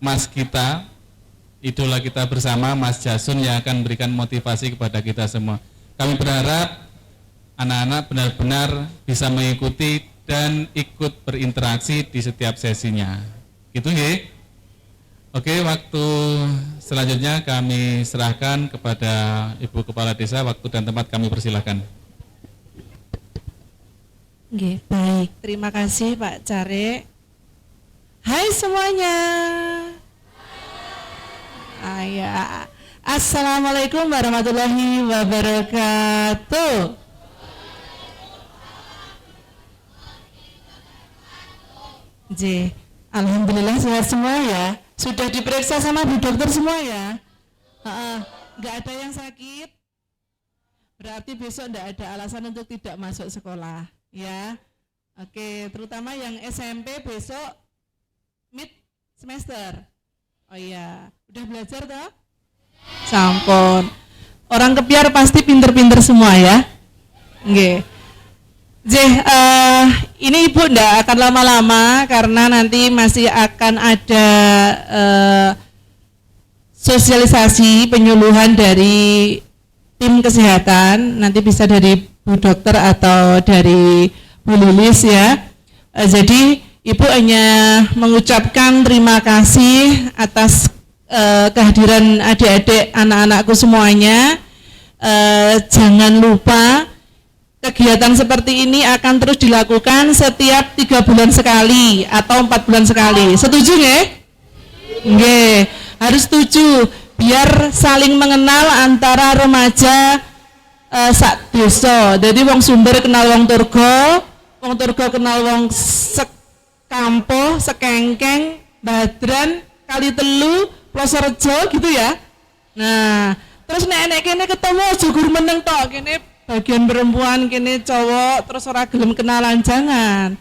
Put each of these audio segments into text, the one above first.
Mas kita, idola kita bersama, Mas Jasun, yang akan memberikan motivasi kepada kita semua. Kami berharap anak-anak benar-benar bisa mengikuti dan ikut berinteraksi di setiap sesinya. Gitu nggih? Oke, waktu selanjutnya kami serahkan kepada Ibu Kepala Desa. Waktu dan tempat kami persilahkan. Oke, baik. Terima kasih Pak Care. Hai semuanya. Ya. Assalamualaikum warahmatullahi wabarakatuh. Alhamdulillah sehat semua ya. Sudah diperiksa sama Bu Dokter semua ya. Nggak ada yang sakit. Berarti besok nggak ada alasan untuk tidak masuk sekolah ya. Oke, terutama yang SMP besok mid semester. Oh iya, udah belajar toh? Sampun. Orang Kepiar pasti pinter-pinter semua ya. Oke. Ini Ibu ndak akan lama-lama karena nanti masih akan ada sosialisasi penyuluhan dari tim kesehatan. Nanti bisa dari Bu Dokter atau dari Bu Lilis ya. Jadi Ibu hanya mengucapkan terima kasih atas kehadiran adik-adik anak-anakku semuanya. Jangan lupa kegiatan seperti ini akan terus dilakukan setiap 3 bulan sekali atau 4 bulan sekali. Setuju nggih? Nggih, harus setuju biar saling mengenal antara remaja sak desa. Jadi wong Sumber kenal wong Turgo kenal wong Sekampo, Sekengkeng, Badran, Kalitelu, Plosorejo gitu ya. Nah, terus nek kene ketemu aja gur meneng tok, kene bagian perempuan, kene cowok, terus ora gelem kenalan, jangan.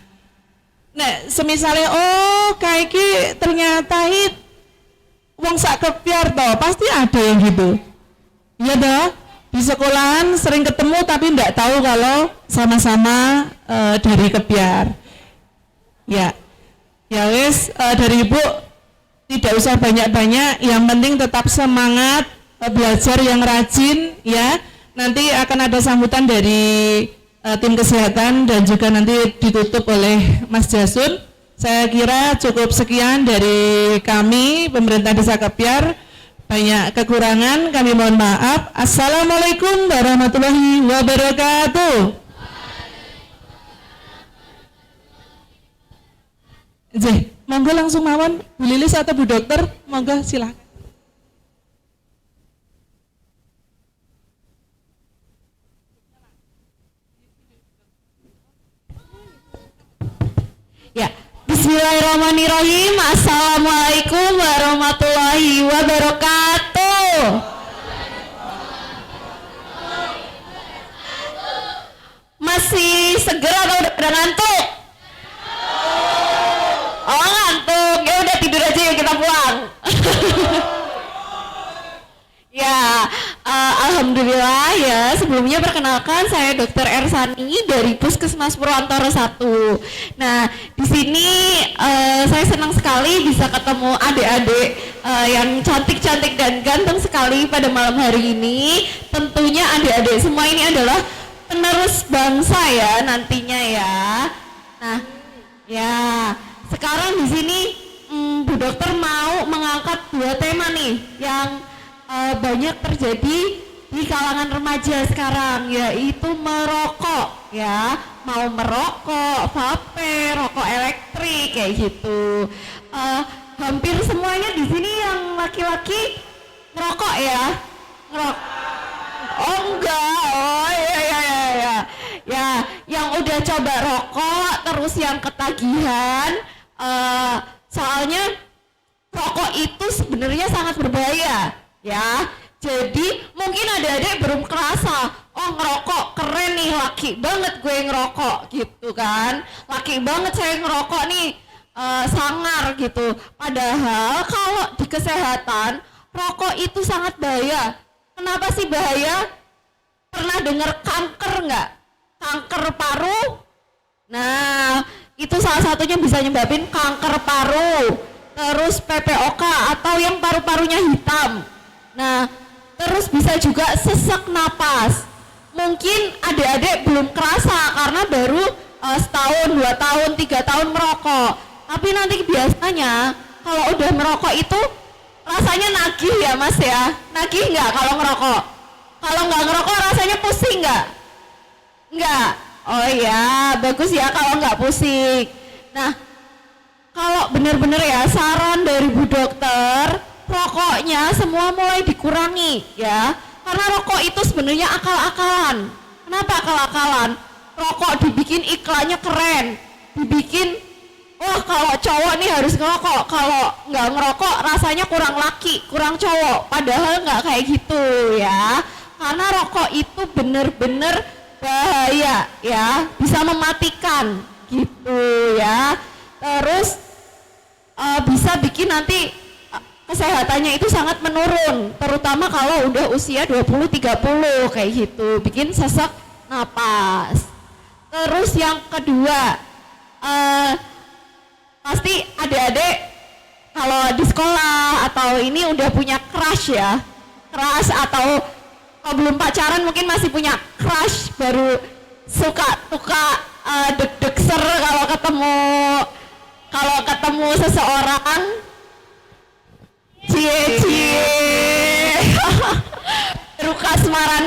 Nek semisale kayak iki ternyata wong sak Kepiar toh, pasti ada yang gitu. Iya toh? Di sekolahan sering ketemu tapi ndak tahu kalau sama-sama dari Kepiar. Ya. Ya wis, dari Ibu tidak usah banyak-banyak, yang penting tetap semangat belajar yang rajin ya. Nanti akan ada sambutan dari tim kesehatan dan juga nanti ditutup oleh Mas Jasun. Saya kira cukup sekian dari kami pemerintah Desa Kepiar. Banyak kekurangan kami mohon maaf. Assalamualaikum warahmatullahi wabarakatuh. Monggo langsung mawon Bu Lilis atau Bu Dokter, monggo silakan. Ya, bismillahirrahmanirrahim. Assalamualaikum warahmatullahi wabarakatuh. Masih seger atau udah ngantuk? Oh ngantuk, ya udah tidur aja ya, kita pulang. Ya, alhamdulillah ya. Sebelumnya perkenalkan saya Dr. Ersani dari Puskesmas Purwantoro 1. Nah, di sini saya senang sekali bisa ketemu adik-adik yang cantik-cantik dan ganteng sekali pada malam hari ini. Tentunya adik-adik semua ini adalah penerus bangsa ya nantinya ya. Nah, ya sekarang di sini Bu Dokter mau mengangkat 2 tema nih yang banyak terjadi di kalangan remaja sekarang, yaitu merokok ya, mau merokok, vape, rokok elektrik kayak gitu. Hampir semuanya di sini yang laki-laki merokok ya, Oh enggak, oh iya. Ya, yang udah coba rokok, terus yang ketagihan, soalnya rokok itu sebenarnya sangat berbahaya. Ya, jadi mungkin adik-adik belum kerasa, oh ngerokok keren nih, laki banget gue ngerokok gitu kan, laki banget saya ngerokok nih, sangar gitu. Padahal kalau di kesehatan, rokok itu sangat bahaya. Kenapa sih bahaya? Pernah dengar kanker nggak? Kanker paru? Nah, itu salah satunya bisa nyebabin kanker paru. terus PPOK atau yang paru-parunya hitam. Nah, terus bisa juga sesak napas. Mungkin adik-adik belum kerasa karena baru setahun, 2 tahun, 3 tahun merokok. Tapi nanti biasanya kalau udah merokok itu rasanya nagih ya Mas ya. Nagih nggak kalau ngerokok? Kalau nggak ngerokok rasanya pusing nggak? Nggak. Oh iya, bagus ya kalau nggak pusing. Nah, kalau benar-benar ya saran dari Bu Dokter, rokoknya semua mulai dikurangi ya. Karena rokok itu sebenarnya akal-akalan. Kenapa akal-akalan? Rokok dibikin iklannya keren, dibikin wah kalau cowok nih harus ngerokok, kalau nggak ngerokok rasanya kurang laki, kurang cowok. Padahal nggak kayak gitu ya. Karena rokok itu bener-bener bahaya ya, bisa mematikan gitu ya. Terus bisa bikin nanti kesehatannya itu sangat menurun, terutama kalau udah usia 20-30 kayak gitu, bikin sesak napas. Terus yang kedua, pasti adik-adik kalau di sekolah atau ini udah punya crush ya, crush atau kalau belum pacaran mungkin masih punya crush, baru suka deg-deg ser kalau ketemu seseorang, cie baru kasmaran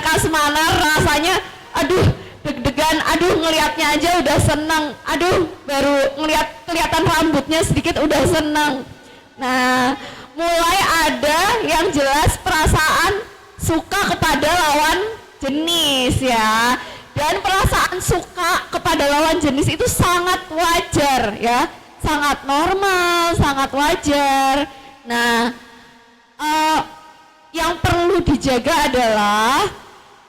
rasanya aduh deg-degan, aduh ngelihatnya aja udah seneng, aduh baru kelihatan rambutnya sedikit udah seneng. Nah, mulai ada yang jelas perasaan suka kepada lawan jenis ya. Dan perasaan suka kepada lawan jenis itu sangat wajar ya, sangat normal, sangat wajar. Nah, yang perlu dijaga adalah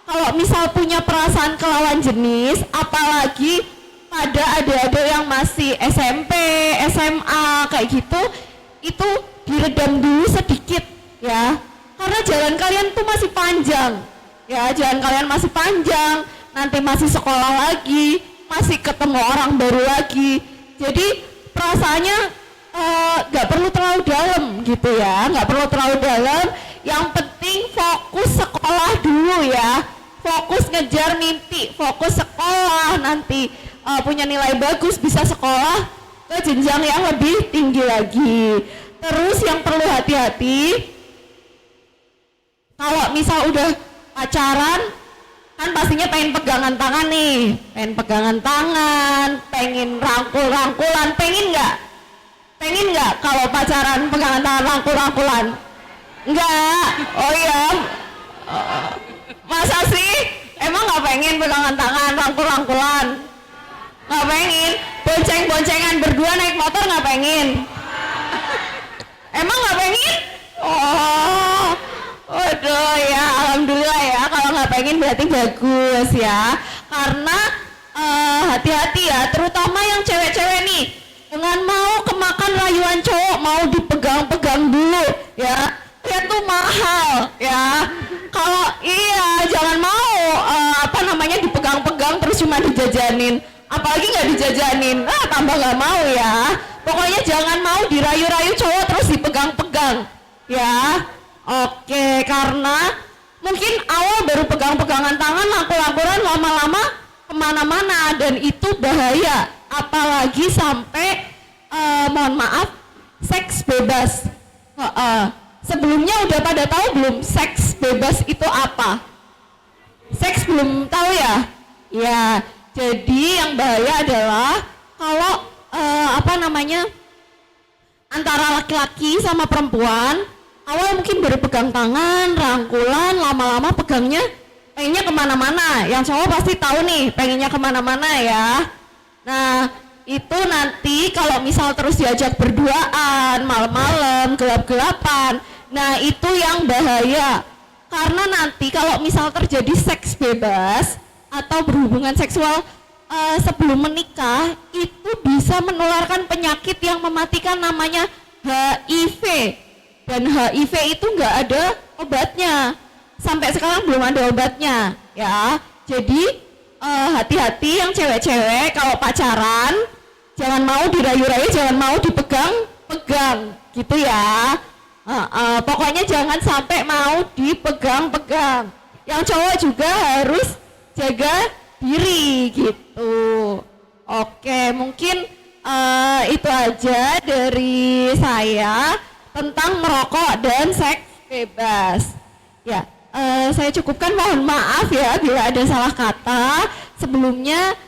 kalau misal punya perasaan ke lawan jenis, apalagi pada adik-adik yang masih SMP, SMA kayak gitu, itu diredam dulu sedikit ya, karena jalan kalian tuh masih panjang ya, jalan kalian masih panjang, nanti masih sekolah lagi, masih ketemu orang baru lagi, jadi perasaannya nggak perlu terlalu dalam gitu ya, nggak perlu terlalu dalam. Yang penting fokus sekolah dulu ya, fokus ngejar mimpi, fokus sekolah, nanti punya nilai bagus bisa sekolah ke jenjang yang lebih tinggi lagi. Terus yang perlu hati-hati, kalau misal udah pacaran kan pastinya pengen pegangan tangan nih, pengen pegangan tangan, pengen rangkul-rangkulan, pengen nggak kalau pacaran pegangan tangan, rangkul-rangkulan? Enggak. Oh iya, masa sih? Emang nggak pengen pegangan tangan, rangkul-rangkulan? Nggak pengen? Bonceng-boncengan berdua naik motor nggak pengen? Emang nggak pengen? Oh, waduh ya, alhamdulillah ya, kalau nggak pengen berarti bagus ya. Karena hati-hati ya, terutama yang cewek-cewek nih, dengan mau kemakan rayuan cowok, mau dipegang-pegang dulu ya, dia tuh mahal ya. Kalau iya, jangan mau dipegang-pegang terus cuma dijajanin, apalagi nggak dijajanin, tambah nggak mau ya. Pokoknya jangan mau dirayu-rayu cowok terus dipegang-pegang ya. Oke, karena mungkin awal baru pegang-pegangan tangan, langkur-langkuran, lama-lama kemana-mana, dan itu bahaya. Apalagi sampai mohon maaf, seks bebas. Sebelumnya udah pada tahu belum seks bebas itu apa? Seks belum tahu ya? Ya, jadi yang bahaya adalah kalau antara laki-laki sama perempuan, awal mungkin baru pegang tangan, rangkulan, lama-lama pegangnya pengennya kemana-mana. Yang cowok pasti tahu nih pengennya kemana-mana ya. Nah, itu nanti kalau misal terus diajak berduaan, malam-malam, gelap-gelapan, nah itu yang bahaya. Karena nanti kalau misal terjadi seks bebas atau berhubungan seksual sebelum menikah, itu bisa menularkan penyakit yang mematikan, namanya HIV. Dan HIV itu nggak ada obatnya, sampai sekarang belum ada obatnya ya. Jadi hati-hati yang cewek-cewek kalau pacaran, jangan mau dirayu-rayu, jangan mau dipegang-pegang gitu ya. Pokoknya jangan sampai mau dipegang-pegang. Yang cowok juga harus jaga diri gitu. Oke, mungkin itu aja dari saya tentang merokok dan seks bebas. Ya, saya cukupkan, mohon maaf ya bila ada salah kata. Sebelumnya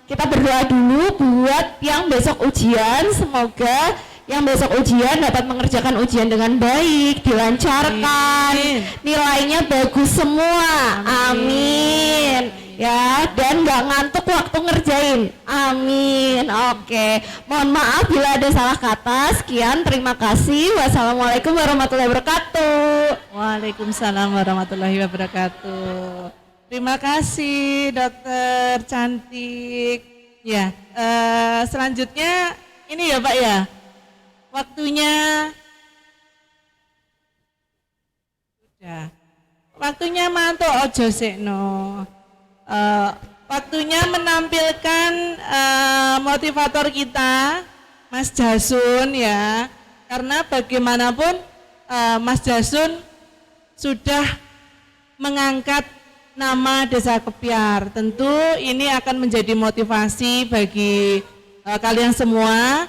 kita berdoa dulu buat yang besok ujian, semoga yang besok ujian dapat mengerjakan ujian dengan baik, dilancarkan, nilainya bagus semua, amin. Ya, dan nggak ngantuk waktu ngerjain, amin. Oke, mohon maaf bila ada salah kata. Sekian, terima kasih. Wassalamualaikum warahmatullahi wabarakatuh. Waalaikumsalam warahmatullahi wabarakatuh. Terima kasih dokter cantik. Ya, selanjutnya ini ya Pak ya, waktunya sudah. Waktunya mantuk ojo sekno. Waktunya menampilkan motivator kita, Mas Jasun ya. Karena bagaimanapun Mas Jasun sudah mengangkat nama Desa Kepiar. Tentu ini akan menjadi motivasi bagi kalian semua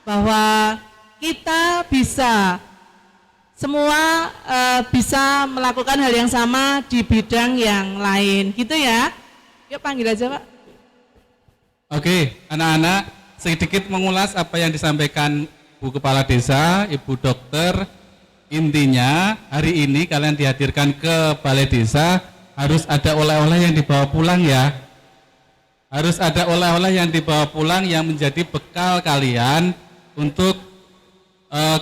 bahwa kita bisa semua bisa melakukan hal yang sama di bidang yang lain, gitu ya. Yuk panggil aja Pak. Oke, anak-anak, sedikit mengulas apa yang disampaikan Bu Kepala Desa, Ibu Dokter. Intinya hari ini kalian dihadirkan ke Balai Desa, harus ada oleh-oleh yang dibawa pulang ya. Harus ada oleh-oleh yang dibawa pulang yang menjadi bekal kalian untuk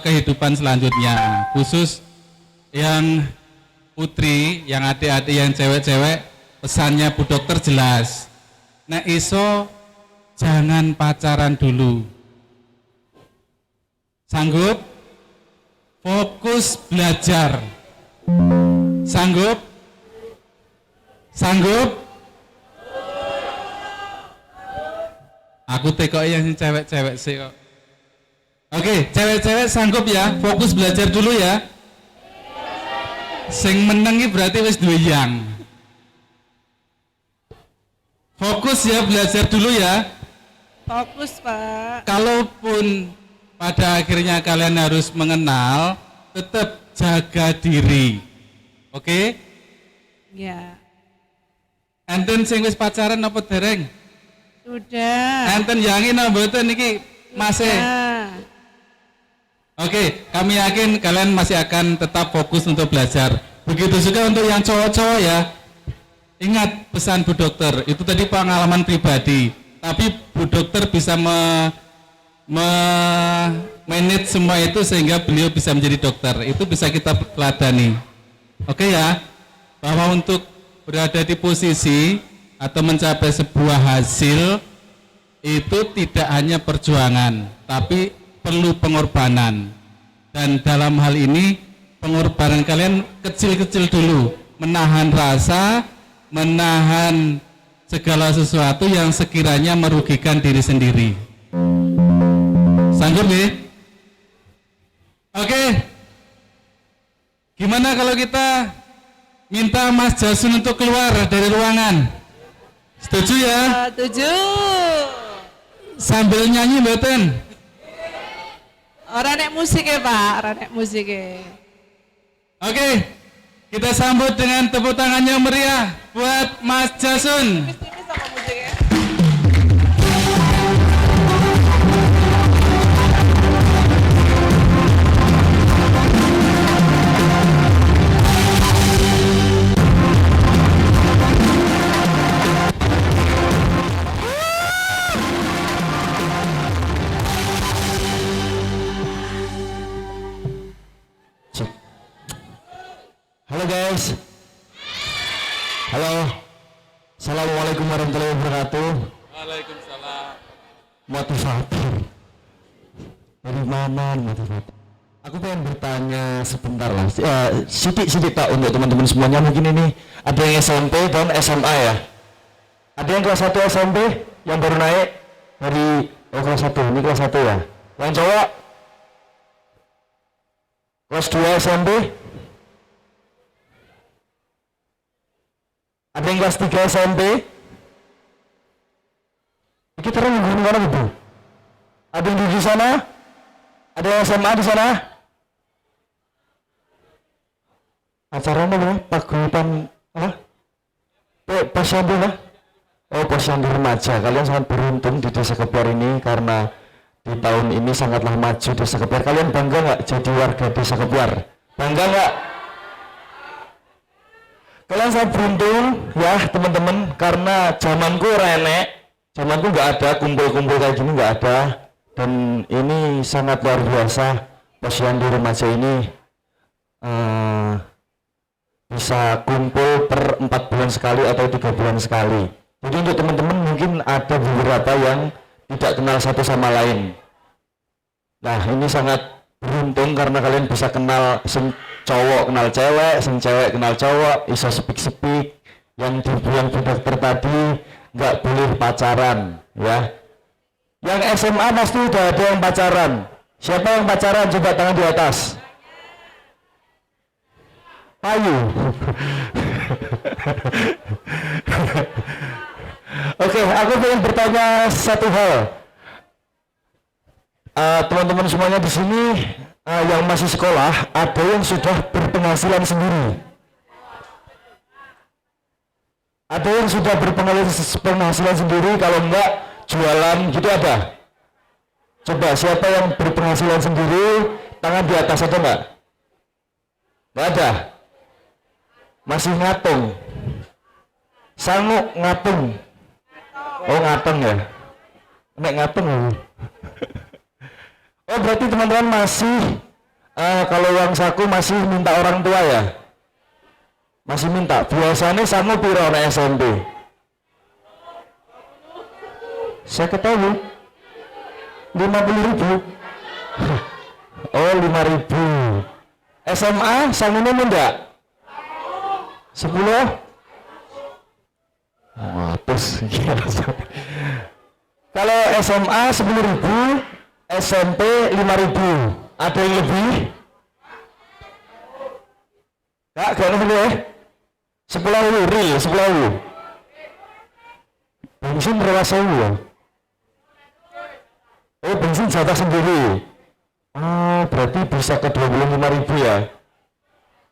kehidupan selanjutnya. Khusus yang putri, yang adik-adik, yang cewek-cewek, pesannya Bu Dokter jelas. Nek iso jangan pacaran dulu. Sanggup? Fokus belajar. Sanggup? Sanggup? Aku tekok yang cewek-cewek sih kok. Oke, cewek-cewek sanggup ya, fokus belajar dulu ya. Sing menengi berarti wis doyang. Fokus ya, belajar dulu ya. Fokus Pak. Kalaupun pada akhirnya kalian harus mengenal, tetap jaga diri. Oke? Ya. Enten sing wis pacaran apa dereng? Sudah. Enten yangin apa mboten niki masih? Ya. Oke, kami yakin kalian masih akan tetap fokus untuk belajar. Begitu juga untuk yang cowok-cowok ya. Ingat pesan Bu Dokter, itu tadi pengalaman pribadi. Tapi Bu Dokter bisa manage semua itu sehingga beliau bisa menjadi dokter. Itu bisa kita teladani. Oke ya, bahwa untuk berada di posisi atau mencapai sebuah hasil itu tidak hanya perjuangan, tapi perlu pengorbanan. Dan dalam hal ini pengorbanan kalian kecil-kecil dulu, menahan rasa, menahan segala sesuatu yang sekiranya merugikan diri sendiri. Sanggup nih? Oke. Gimana kalau kita minta Mas Jasun untuk keluar dari ruangan? Setuju ya? Setuju. Sambil nyanyi mboten? Orang nek musik ya Pak, orang nek musik ya. Oke, kita sambut dengan tepuk tangan yang meriah buat Mas Jasun. Tipis-tipis sama musiknya. Halo guys. Halo. Assalamualaikum warahmatullahi wabarakatuh. Waalaikumsalam. Motivator. Dari mana motivator? Aku pengen bertanya sebentar lah. Sidik Pak untuk teman-teman semuanya. Mungkin ini ada yang SMP dan SMA ya. Ada yang kelas 1 SMP yang baru naik dari kelas 1. Ini kelas 1 ya. Yang cowok Kelas 2 SMP? Ada yang kelas 3 SMP? Kita terang di mana Bu? Ada yang di sana? Ada yang SMA di sana? Acaranya apa? Paguyuban apa? Posyandu lah. Oh, posyandu remaja. Kalian sangat beruntung di Desa Kepiar ini karena di tahun ini sangatlah maju Desa Kepiar. Kalian bangga nggak jadi warga Desa Kepiar? Bangga nggak? Kalian sangat beruntung ya teman-teman karena zamanku renek, zamanku nggak ada kumpul-kumpul kayak gini, nggak ada. Dan ini sangat luar biasa posyandu remaja ini bisa kumpul per 4 bulan sekali atau 3 bulan sekali. Jadi untuk teman-teman mungkin ada beberapa yang tidak kenal satu sama lain. Nah ini sangat beruntung karena kalian bisa kenal sing cowok kenal cewek, sing cewek kenal cowok, bisa sepik-sepik. Yang dibilang Bu Dokter tadi nggak boleh pacaran, ya. Yang SMA pasti udah ada yang pacaran. Siapa yang pacaran? Coba tangan di atas. Payu. Oke, aku ingin bertanya satu hal. Teman-teman semuanya di sini yang masih sekolah, ada yang sudah berpenghasilan sendiri? Ada yang sudah berpenghasilan sendiri? Kalau enggak, jualan gitu ada? Coba siapa yang berpenghasilan sendiri, tangan di atas, ada enggak? Enggak ada? Masih ngatung? Sanggup ngatung? Oh ngatung ya? Nek ngatung ya? Oh berarti teman-teman masih kalau uang saku masih minta orang tua ya? Masih minta? Biasanya sanggup piro nek SMP? Saya ketahui 50.000. Oh 5.000. SMA sanggupnya enggak? 10? Oh, terus kalau SMA 10.000, SMP 5.000. Ada yang lebih? Kak, gak lebih ya? 10.000 real, 10.000. Bensin berapa sewu ya? Oh, bensin jatah sendiri. Oh, berarti bisa ke 25.000 ya?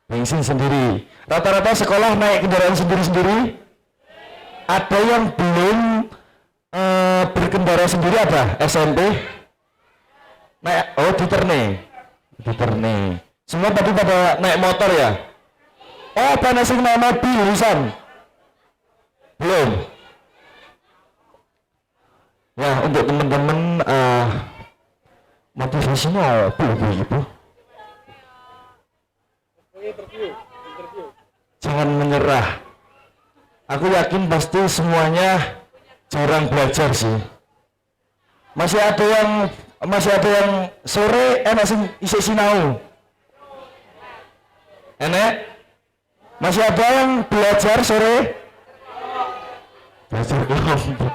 Bensin sendiri. Rata-rata sekolah naik kendaraan sendiri-sendiri. Ada yang belum berkendara sendiri ada? SMP? Naik, oh di Terne. Semua tadi pada naik motor ya? Oh, pada sing naik mobil urusan? Belum? Ya, untuk teman-teman motivasinya apa Ibu? Jangan menyerah. Aku yakin pasti semuanya jarang belajar sih. Masih ada yang sore enak sing isih sinau. Enak? Masih ada yang belajar sore? Belajar kelompok.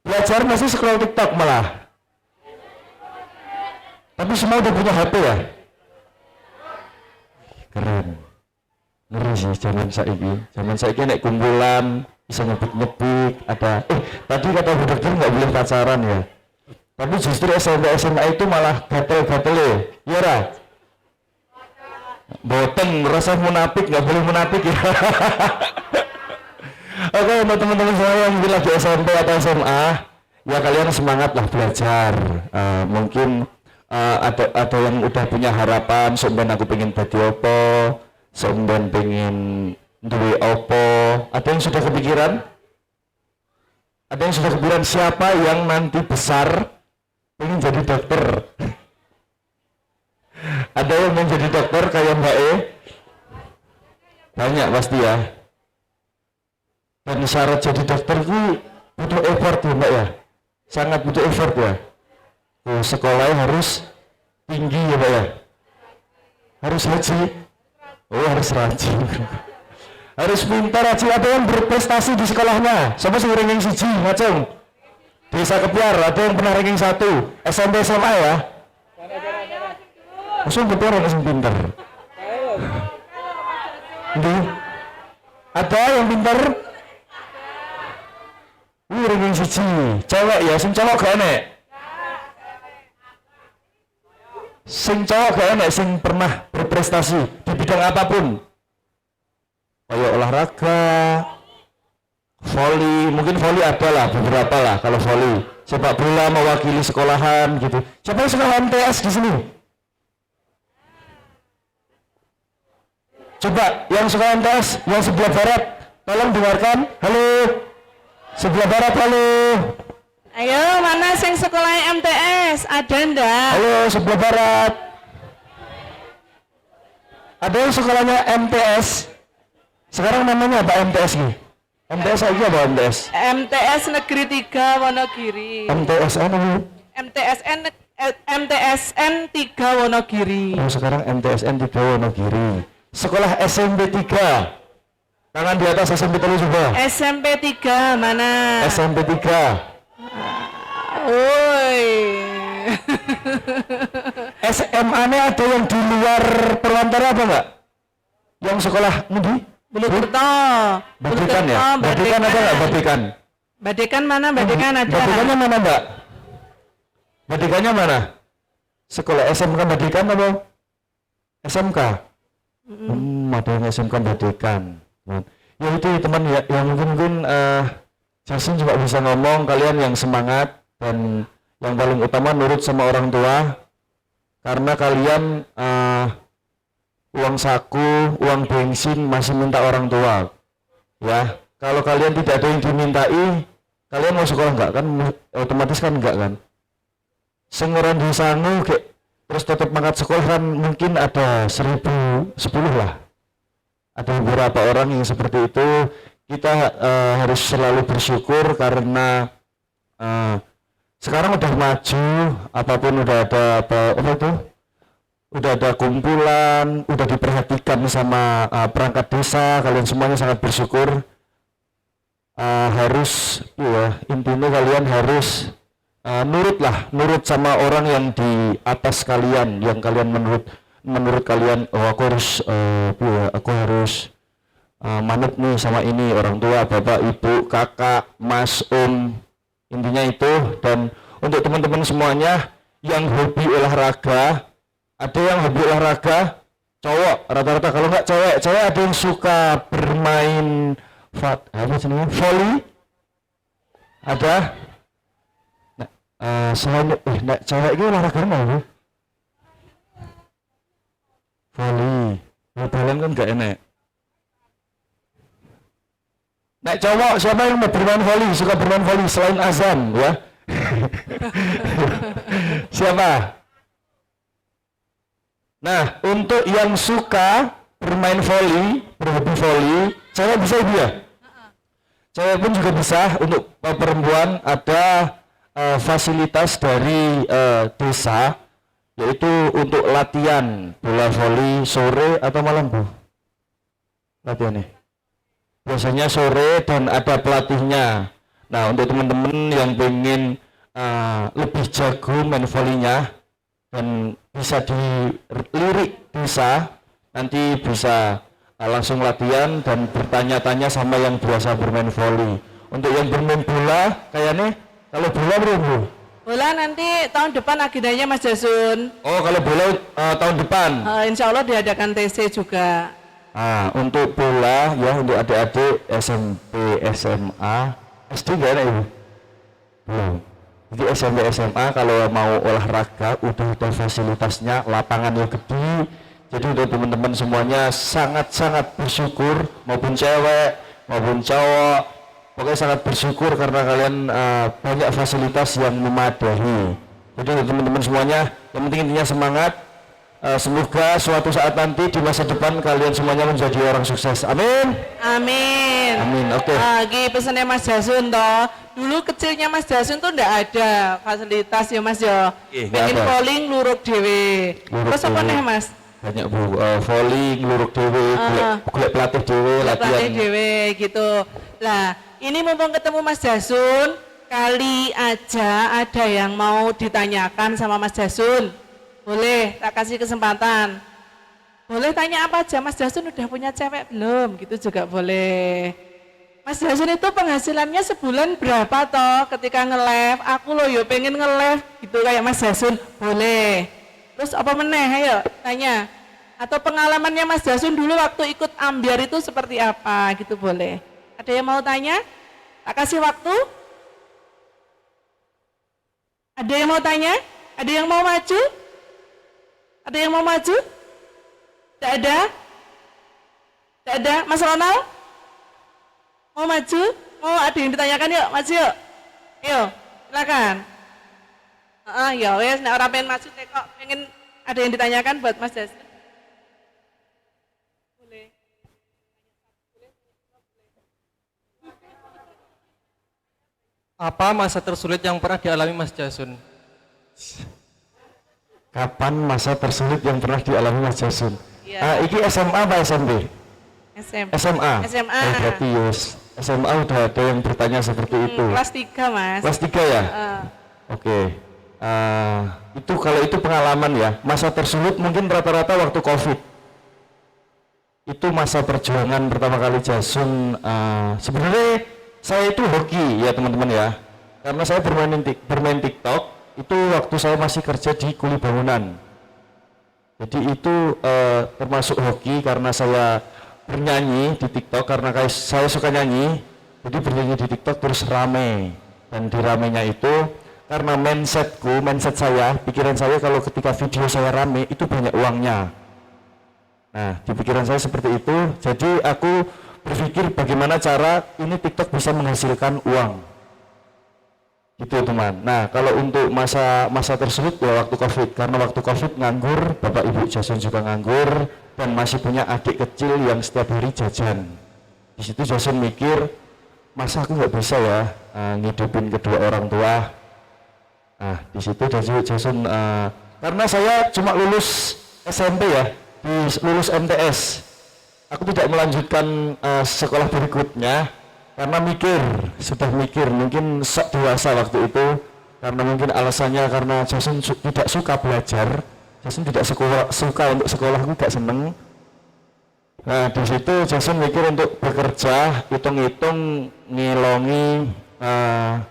Belajar masih scroll TikTok malah. Tapi semua udah punya HP ya? Keren. Ngeri sih zaman saiki nek kumpulan bisa nyebut-nyebut ada tadi kata Bu Dokter nggak boleh pacaran ya, tapi justru SMP SMA itu malah gatel-gatel ya ra? Boten rasa munafik, nggak boleh munafik ya. Oke, untuk teman-teman semua yang mungkin lagi SMP atau SMA ya kalian semangatlah belajar. Mungkin ada yang udah punya harapan sampean aku pengen dadi opo, sampean pengen duwe opo. Ada yang sudah kepikiran? Ada yang sudah kepikiran siapa yang nanti besar pengen jadi dokter? Ada yang mau jadi dokter kayak Mbak E? Banyak pasti ya. Dan syarat jadi dokter itu butuh effort ya Mbak ya. Sangat butuh effort ya. Sekolahnya harus tinggi ya Mbak ya. Harus haji. Oh harus rajin. Harus pintar rajin. Ada yang berprestasi di sekolahnya. Sama sih ranking 1 macam. Desa Kepiar ada yang pernah ranking 1. SMP SMA ya. Langsung betul orang yang pinter. Ndi? Ada yang pinter? Ranking siji, cewek ya, sing cowok gak enek. Sing cowok gak enek, sing pernah berprestasi di bidang apapun. Kayak olahraga, voli, mungkin voli ada lah, beberapa lah kalau voli. Sepak bola mewakili sekolahan gitu. Siapa yang suka MTS di sini? Coba yang suka MTS, yang sebelah barat, tolong dengarkan. Halo. Sebelah barat, halo. Ayo, mana sing sekolah MTS? Ada ndak? Halo, sebelah barat. Ada yang sekolahnya MTS? Sekarang namanya apa MTS nih? MTS aja apa MTS? MTS Negeri 3 Wonogiri. MTSN apa? MTSN 3 Wonogiri. Oh, sekarang MTSN 3 Wonogiri. Sekolah SMP 3. Tangan di atas SMP terus coba. SMP 3 mana? SMP 3. Woi. SMA-nya ada yang di luar Perwantara apa enggak? Yang sekolah ngendi? Bulukerto. Badekan ya? Badekan ada enggak Badekan? Badekan mana? Badekan ada. Badekannya mana, Mbak? Badekannya mana? Sekolah SMK Badekan apa? SMK? Ada yang SMK Badekan. Ya itu teman ya, yang mungkin Jason juga bisa ngomong, kalian yang semangat dan yang paling utama nurut sama orang tua, karena kalian uang saku, uang bensin masih minta orang tua ya. Kalau kalian tidak ada yang dimintai, kalian mau sekolah enggak kan? Otomatis kan enggak kan? Sengoran di sangu terus tetap mangkat sekolah kan mungkin ada 1010 lah. Ada beberapa orang yang seperti itu. Kita harus selalu bersyukur karena sekarang udah maju, apapun udah ada apa itu, udah ada kumpulan, udah diperhatikan sama perangkat desa. Kalian semuanya sangat bersyukur. Harus ya, intinya kalian harus nurut sama orang yang di atas kalian, yang kalian menurut kalian, oh aku harus manut nih sama ini, orang tua, bapak, ibu, kakak, mas, intinya itu. Dan untuk teman-teman semuanya yang hobi olahraga, ada yang hobi olahraga cowok rata-rata, kalau nggak cewek ada yang suka bermain volley, ada. Selain cewek itu olahraga apa? Volley. Balan kan gak enak. Nek cowok siapa yang mau bermain volley, suka bermain volley selain Azam ya? Siapa? Nah, untuk yang suka bermain volley, berhobi volley, cewek bisa ibu ya? Cewek pun juga bisa. Untuk perempuan ada fasilitas dari desa, yaitu untuk latihan bola voli sore atau malam, Bu? Latihannya biasanya sore dan ada pelatihnya. Nah, untuk teman-teman yang pengen lebih jago main volinya dan bisa dilirik desa, nanti bisa langsung latihan dan bertanya-tanya sama yang biasa bermain voli. Untuk yang bermain bola, kayaknya kalau bola berapa? Bola nanti tahun depan agendanya Mas Jasun. Oh, kalau bola tahun depan. Insya Allah diadakan TC juga. Untuk bola ya, untuk adik-adik SMP, SMA, SD nggak ada ibu? Belum. Jadi SMP, SMA kalau mau olahraga udah ada fasilitasnya, lapangannya gede. Jadi untuk teman-teman semuanya sangat-sangat bersyukur, maupun cewek maupun cowok. Pokoknya sangat bersyukur karena kalian banyak fasilitas yang memadai. Jadi untuk teman-teman semuanya, yang penting intinya semangat. Semoga suatu saat nanti di masa depan kalian semuanya menjadi orang sukses. Amin. Amin. Amin. Oke. Lagi pesannya Mas Jasun toh. Dulu kecilnya Mas Jasun tuh ndak ada fasilitas ya Mas ya. Pengen polling luruk dewe. Terus apa nih Mas? Banyak Bu, volley, ngeluruk dewe, golek pelatih dewe, latihan. Pelatih dewe gitu. Lah, ini mumpung ketemu Mas Jasun, kali aja ada yang mau ditanyakan sama Mas Jasun. Boleh, tak kasih kesempatan. Boleh tanya apa aja, Mas Jasun udah punya cewek belum? Gitu juga boleh. Mas Jasun itu penghasilannya sebulan berapa toh ketika nge-live? Aku loh yo pengen nge-live gitu kayak Mas Jasun. Boleh. Terus apa meneh? Ayo tanya. Atau pengalamannya Mas Jasun dulu waktu ikut ambiar itu seperti apa gitu boleh. Ada yang mau tanya? Tak kasih waktu? Ada yang mau tanya? Ada yang mau maju? Ada yang mau maju? Tidak ada? Tidak ada? Mas Ronald? Mau maju? Mau ada yang ditanyakan yuk, maju yuk. Yuk, silakan. Ya wes, nek ora pengen maju kok pengen ada yang ditanyakan buat Mas Jasun. Boleh. Apa masa tersulit yang pernah dialami Mas Jasun? Kapan masa tersulit yang pernah dialami Mas Jasun? Iya. Iki SMA apa SMP? SMA. SMA. Oh, berarti yus. SMA udah ada yang bertanya seperti itu. Kelas 3 Mas. Kelas 3 ya? Oke. Itu kalau itu pengalaman ya. Masa tersulit mungkin rata-rata waktu COVID. Itu masa perjuangan pertama kali Jasun. Sebenarnya saya itu hoki ya teman-teman ya. Karena saya bermain TikTok itu waktu saya masih kerja di kuli bangunan. Jadi itu termasuk hoki karena saya bernyanyi di TikTok karena saya suka nyanyi. Jadi bernyanyi di TikTok terus rame. Dan di ramenya itu karena mindset saya, pikiran saya kalau ketika video saya rame itu banyak uangnya. Nah, di pikiran saya seperti itu. Jadi aku berpikir bagaimana cara ini TikTok bisa menghasilkan uang. Gitu teman. Nah, kalau untuk masa tersulit ya waktu COVID, karena waktu COVID nganggur, Bapak Ibu Jasun juga nganggur dan masih punya adik kecil yang setiap hari jajan. Di situ Jasun mikir, masa aku nggak bisa ya ngidupin kedua orang tua. Nah, di situ Jasun karena saya cuma lulus SMP ya, lulus MTS. Aku tidak melanjutkan sekolah berikutnya. Karena sudah mikir, mungkin sok dewasa waktu itu, karena mungkin alasannya karena Jasun tidak suka belajar, Jasun tidak suka untuk sekolah, aku gak seneng. Nah di situ Jasun mikir untuk bekerja, hitung-hitung ngilongi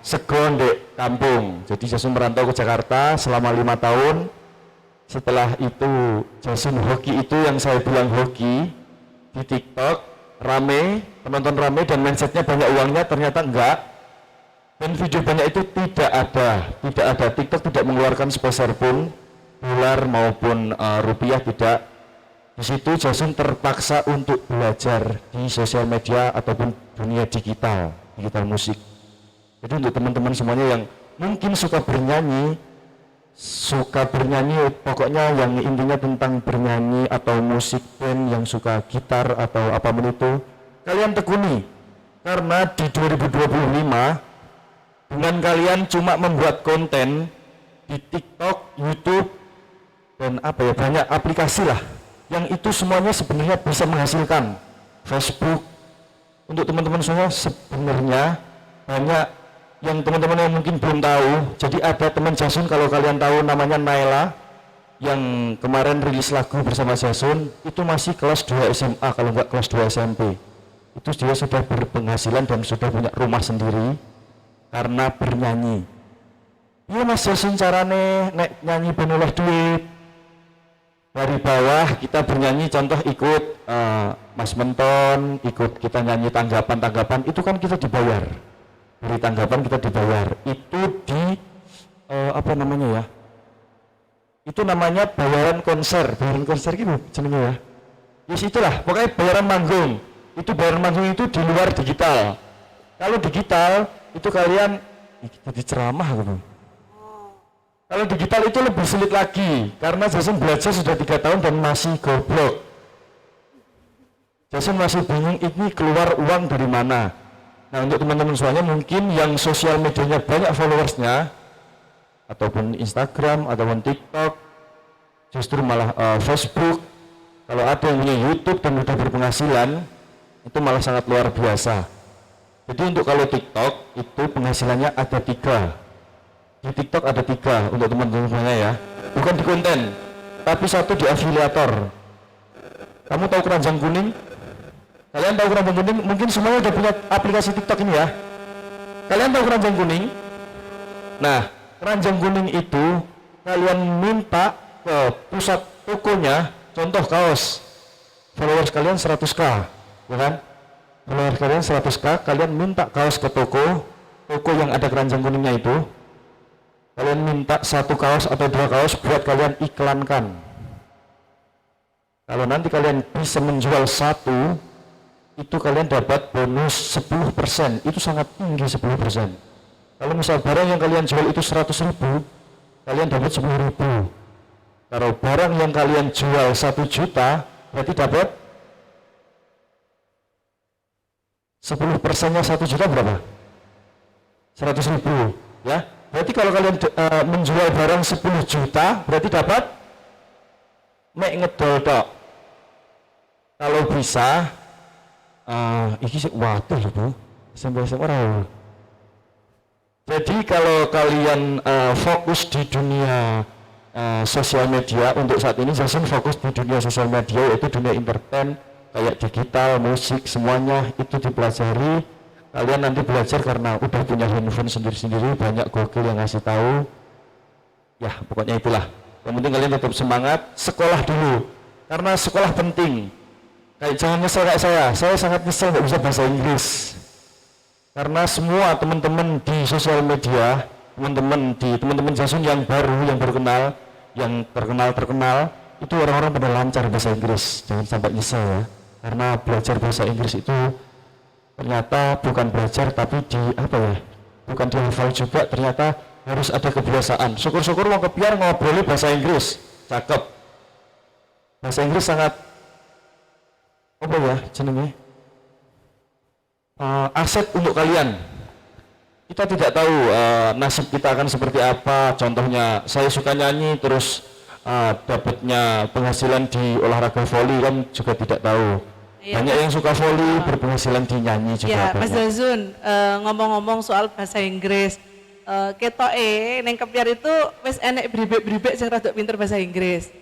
segon di kampung. Jadi Jasun merantau ke Jakarta selama 5 tahun. Setelah itu Jasun hoki itu yang saya bilang hoki di TikTok. Rame, penonton rame dan mindsetnya banyak uangnya, ternyata enggak. Dan video banyak itu tidak ada. TikTok tidak mengeluarkan sepeser pun dolar maupun rupiah, tidak. Di situ Jasun terpaksa untuk belajar di sosial media ataupun dunia digital musik. Jadi untuk teman-teman semuanya yang mungkin suka bernyanyi, pokoknya yang intinya tentang bernyanyi atau musik band, yang suka gitar atau apapun itu, kalian tekuni. Karena di 2025 dengan kalian cuma membuat konten di TikTok, YouTube dan banyak aplikasi lah, yang itu semuanya sebenarnya bisa menghasilkan. Facebook, untuk teman-teman semua sebenarnya banyak yang teman-teman yang mungkin belum tahu. Jadi ada teman Jasun, kalau kalian tahu namanya Naila, yang kemarin rilis lagu bersama Jasun, itu masih kelas 2 SMA kalau enggak kelas 2 SMP. Itu dia sudah berpenghasilan dan sudah punya rumah sendiri karena bernyanyi. Iya Mas Jasun carane nek nyanyi ben oleh duit. Dari bawah kita bernyanyi, contoh ikut Mas Menton, ikut kita nyanyi tanggapan, itu kan kita dibayar. Dari tanggapan kita dibayar, itu di itu namanya bayaran konser gitu jenenge ya. Yes itulah, pokoknya bayaran manggung. Itu bayaran manggung itu di luar digital. Kalau digital itu kalian jadi ceramah gitu. Kalau digital itu lebih sulit lagi karena Jasun belajar sudah 3 tahun dan masih goblok. Jasun masih bingung ini keluar uang dari mana. Nah untuk teman-teman semuanya mungkin yang sosial medianya banyak followersnya, ataupun Instagram, ataupun TikTok, justru malah Facebook, kalau ada yang punya YouTube dan sudah berpenghasilan, itu malah sangat luar biasa. Jadi untuk kalau TikTok, itu penghasilannya ada 3. Di TikTok ada 3 untuk teman-teman semuanya ya, bukan di konten. tapi satu di afiliator. Kamu tahu keranjang kuning? Kalian tahu keranjang kuning? Mungkin semuanya udah punya aplikasi TikTok ini ya. Kalian tahu keranjang kuning? Nah, keranjang kuning itu kalian minta ke pusat tokonya, contoh kaos, followers kalian 100k, ya kan? Followers kalian 100k, kalian minta kaos ke toko yang ada keranjang kuningnya itu, kalian minta satu kaos atau dua kaos buat kalian iklankan. Kalau nanti kalian bisa menjual satu, itu kalian dapat bonus 10%, itu sangat tinggi 10%. Kalau misal barang yang kalian jual itu 100.000, kalian dapat 10.000. Kalau barang yang kalian jual 1 juta, berarti dapat 10%-nya 1 juta berapa? 100.000, ya. Berarti kalau kalian menjual barang 10 juta, berarti dapat mek ngedol tok. Kalau bisa, iki sih waduh Bu, sampai orang. Jadi kalau kalian fokus di dunia sosial media, untuk saat ini Jason fokus di dunia sosial media, yaitu dunia entertain, kayak digital, musik, semuanya itu dipelajari. Kalian nanti belajar karena udah punya handphone sendiri-sendiri, banyak Google yang ngasih tahu. Ya pokoknya itulah. Yang penting kalian tetap semangat, sekolah dulu, karena sekolah penting. Kayak jangan nyesel kayak saya sangat nyesel nggak bisa bahasa Inggris. Karena semua teman-teman di sosial media, teman-teman Jason yang baru kenal, yang terkenal, itu orang-orang pada lancar bahasa Inggris. Jangan sampai nyesel ya. Karena belajar bahasa Inggris itu ternyata bukan belajar tapi bukan dihafal juga, ternyata harus ada kebiasaan. Syukur-syukur mau kepiar ngobrol bahasa Inggris, cakep. Bahasa Inggris sangat aset untuk kalian. Kita tidak tahu nasib kita akan seperti apa. Contohnya saya suka nyanyi terus dapatnya penghasilan di olahraga voli kan juga tidak tahu. Iya, banyak yang suka voli berpenghasilan di nyanyi juga. Ya, Mas Zazun, ngomong-ngomong soal bahasa Inggris, neng kepiar itu wis enek bribek-bribek sing rada pinter bahasa Inggris.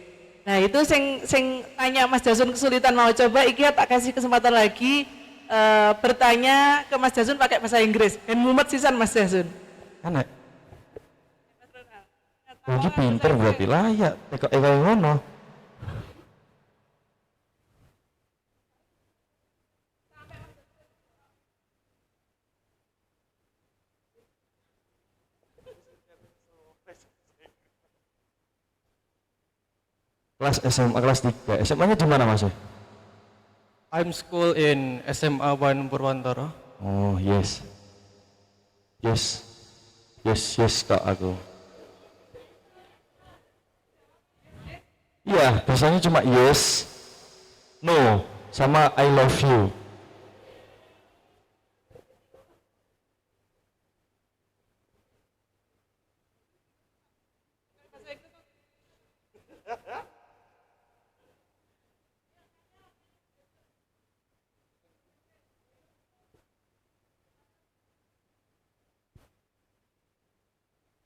Nah, itu sing tanya Mas Zazun kesulitan mau coba, iki tak kasih kesempatan lagi bertanya ke Mas Zazun pakai bahasa Inggris. Dan mumet sisan Mas Zazun. Anak. Iki pinter berarti layak. Tekok ngono. Kelas SMA kelas 3. SMA-nya di mana Mas? I'm school in SMA 1 Purwantara. Oh, yes. Kak aku. Iya, biasanya cuma yes, no, sama I love you.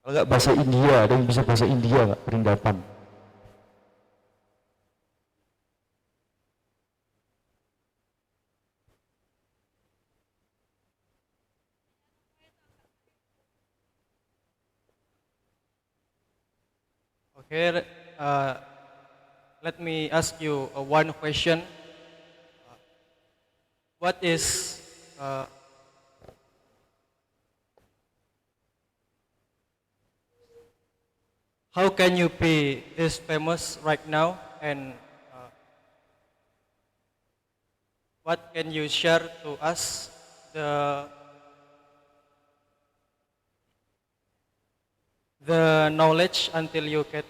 Kalau nggak bahasa India, ada yang bisa bahasa India nggak? Perindapan. Okay, let me ask you one question. What is how can you be this famous right now, and what can you share to us the knowledge until you get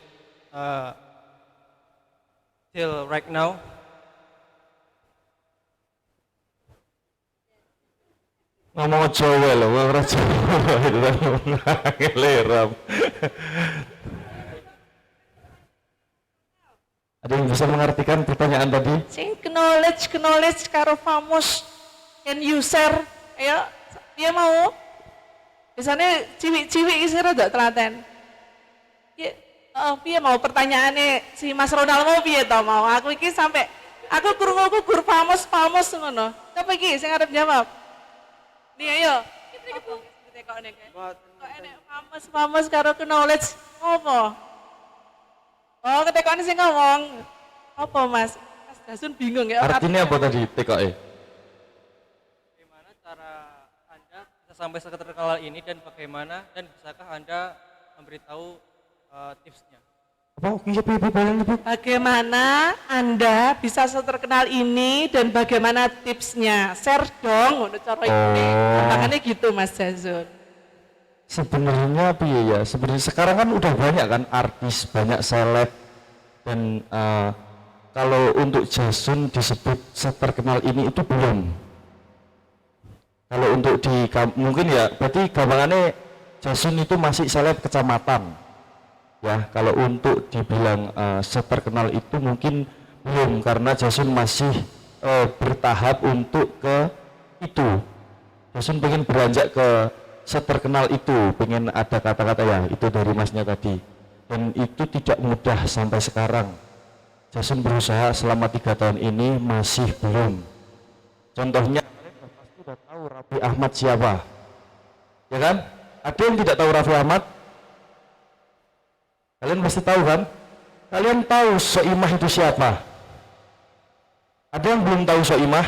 till right now? Ngomong Jawa loh, orang Jawa itu ngelerap. Ada yang bisa mengartikan pertanyaan tadi? Sing knowledge karo famous, can you share? Ayo, dia mau. Biasanya ciwi-ciwi isi rada telaten. Ya, Oh, piye mau pertanyaane si Mas Ronald mau piye to mau? Aku iki sampai aku krungu gur famos ngono. Coba iki sing arep jawab. Nih ayo. Apa? Ditekokne kae. Kok enek famos karo knowledge apa? Oh, ketekokne sing ngomong. Apa Mas? Mas Dasun bingung ya. Artinya apa tadi TKE? Bagaimana cara Anda bisa sampai seterkenal ini dan bagaimana dan bisakah Anda memberitahu tipsnya? Apa? Iya, Bu. Bagaimana Anda bisa seterkenal ini dan bagaimana tipsnya? Share dong, ngono cara ini. Makanya gitu Mas Jasun. Sebenarnya piye ya? Sebenarnya sekarang kan udah banyak kan artis, banyak seleb dan kalau untuk Jasun disebut seterkenal ini itu belum. Kalau untuk mungkin ya berarti gampangannya Jasun itu masih seleb kecamatan. Ya, kalau untuk dibilang seterkenal itu mungkin belum karena Jasun masih bertahap untuk ke itu. Jasun pengen beranjak ke seterkenal itu, pengen ada kata-kata ya itu dari masnya tadi. Dan itu tidak mudah sampai sekarang. Jasun berusaha selama 3 tahun ini masih belum. Contohnya kalian pasti udah tahu Raffi Ahmad siapa, ya kan? Ada yang tidak tahu Raffi Ahmad? Kalian pasti tahu kan? Kalian tahu Soimah itu siapa? Ada yang belum tahu Soimah?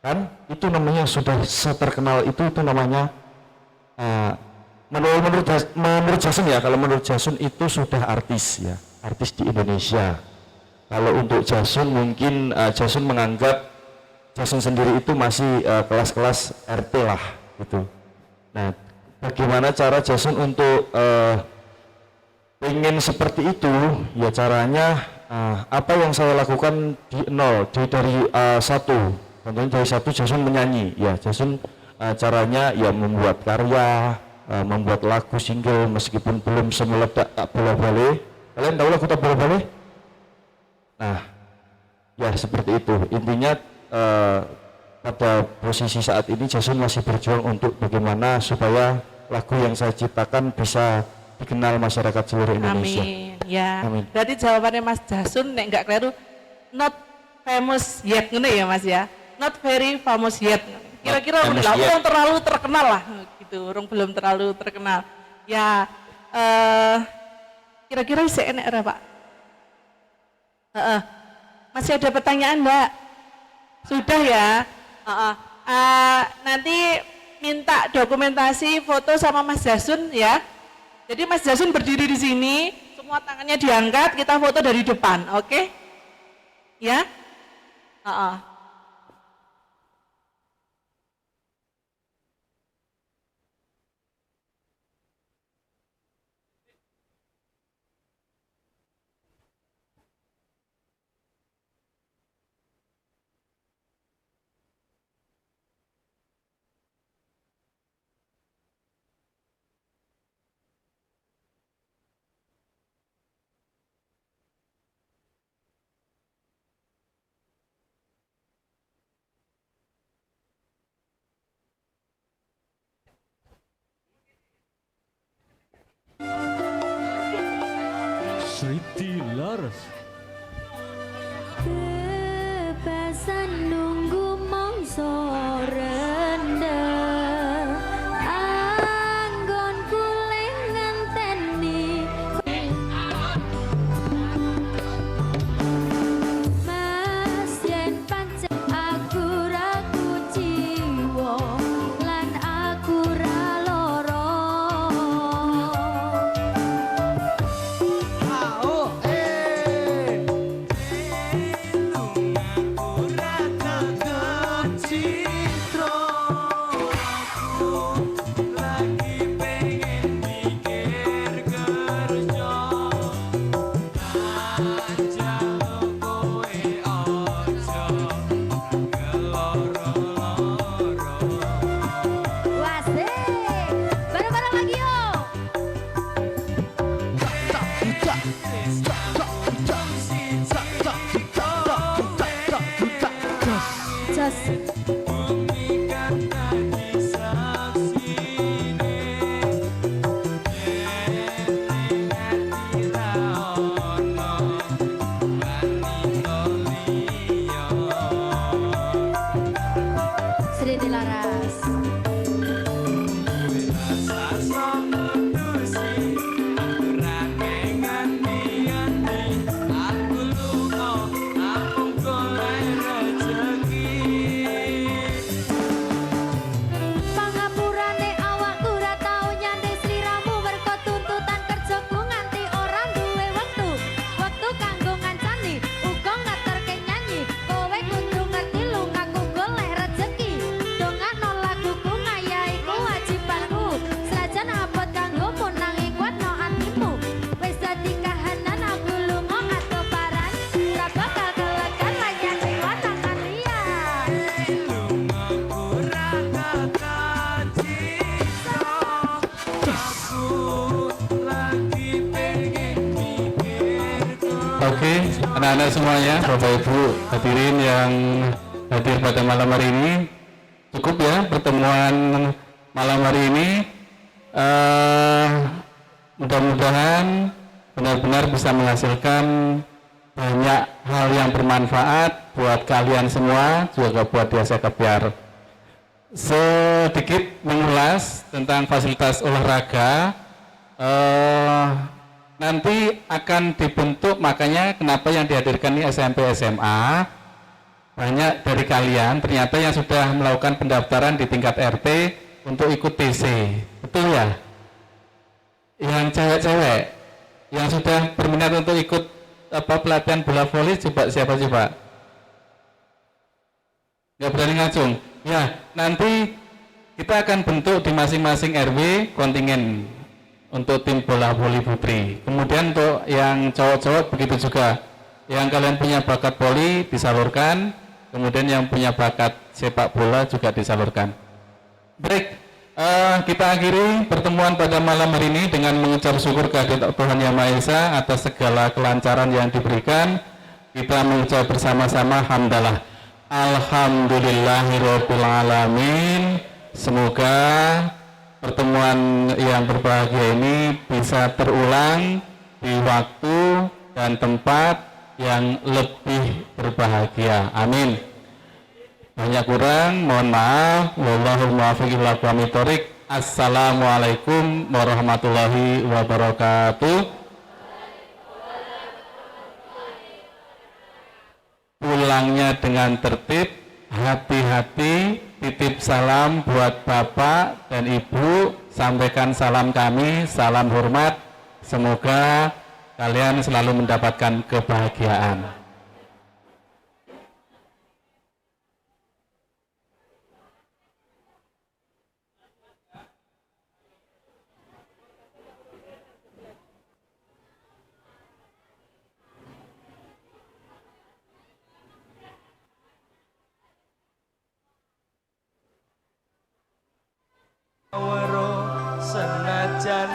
Kan? Itu namanya sudah seterkenal itu namanya menurut Jasun ya, kalau menurut Jasun itu sudah artis ya, artis di Indonesia. Kalau untuk Jasun mungkin Jasun menganggap Jasun sendiri itu masih kelas-kelas RT lah gitu. Nah, bagaimana cara Jasun untuk pengen seperti itu ya caranya apa yang saya lakukan dari satu, contohnya dari satu Jasun menyanyi ya, Jasun caranya ya membuat karya, membuat lagu single meskipun belum semeledak Tak Bola Bale. Kalian tahu lagu Tak Bola Bale? Nah ya seperti itu intinya. Pada posisi saat ini Jasun masih berjuang untuk bagaimana supaya lagu yang saya ciptakan bisa dikenal masyarakat seluruh Indonesia. Amin. Ya. Amin. Berarti jawabannya Mas Jasun nek enggak keliru not famous yet ngono ya Mas ya. Not very famous yet. Kira-kira belum terlalu terkenal lah gitu. Orang belum terlalu terkenal. Ya kira-kira bisa enak ora, Pak? Masih ada pertanyaan, Mbak? Sudah ya. Nanti minta dokumentasi foto sama Mas Jasun ya. Jadi Mas Jasun berdiri di sini, semua tangannya diangkat, kita foto dari depan, oke? Ya? Sriti Laras. Bebasan nunggu mongso rendah anggon kuleng ngenteni Mas yen pancen aku ragu jiwa lan aku ra lara Aku rata kunci anak-anak semuanya, Bapak Ibu hadirin yang hadir pada malam hari ini. Cukup ya pertemuan malam hari ini. Mudah-mudahan benar-benar bisa menghasilkan banyak hal yang bermanfaat buat kalian semua, juga buat Desa Kepiar. Sedikit mengulas tentang fasilitas olahraga. Nanti akan dibentuk, makanya kenapa yang dihadirkan ini SMP SMA. Banyak dari kalian ternyata yang sudah melakukan pendaftaran di tingkat RT untuk ikut TC, betul ya? Yang cewek-cewek yang sudah berminat untuk ikut pelatihan bola voli, coba siapa coba? Nggak berani ngacung? Ya, nanti kita akan bentuk di masing-masing RW kontingen untuk tim bola voli putri. Kemudian untuk yang cowok-cowok begitu juga. Yang kalian punya bakat voli disalurkan, kemudian yang punya bakat sepak bola juga disalurkan. Baik, kita akhiri pertemuan pada malam hari ini dengan mengucap syukur kehadirat Tuhan Yang Maha Esa atas segala kelancaran yang diberikan. Kita mengucap bersama-sama hamdalah. Alhamdulillahirabbil alamin. Semoga pertemuan yang berbahagia ini bisa terulang di waktu dan tempat yang lebih berbahagia. Amin. Banyak kurang, mohon maaf. Wallahul muwaffiq ila aqwamit thoriq. Assalamualaikum warahmatullahi wabarakatuh. Pulangnya dengan tertib, hati-hati, titip salam buat Bapak dan Ibu, sampaikan salam kami, salam hormat. Semoga kalian selalu mendapatkan kebahagiaan. Senajan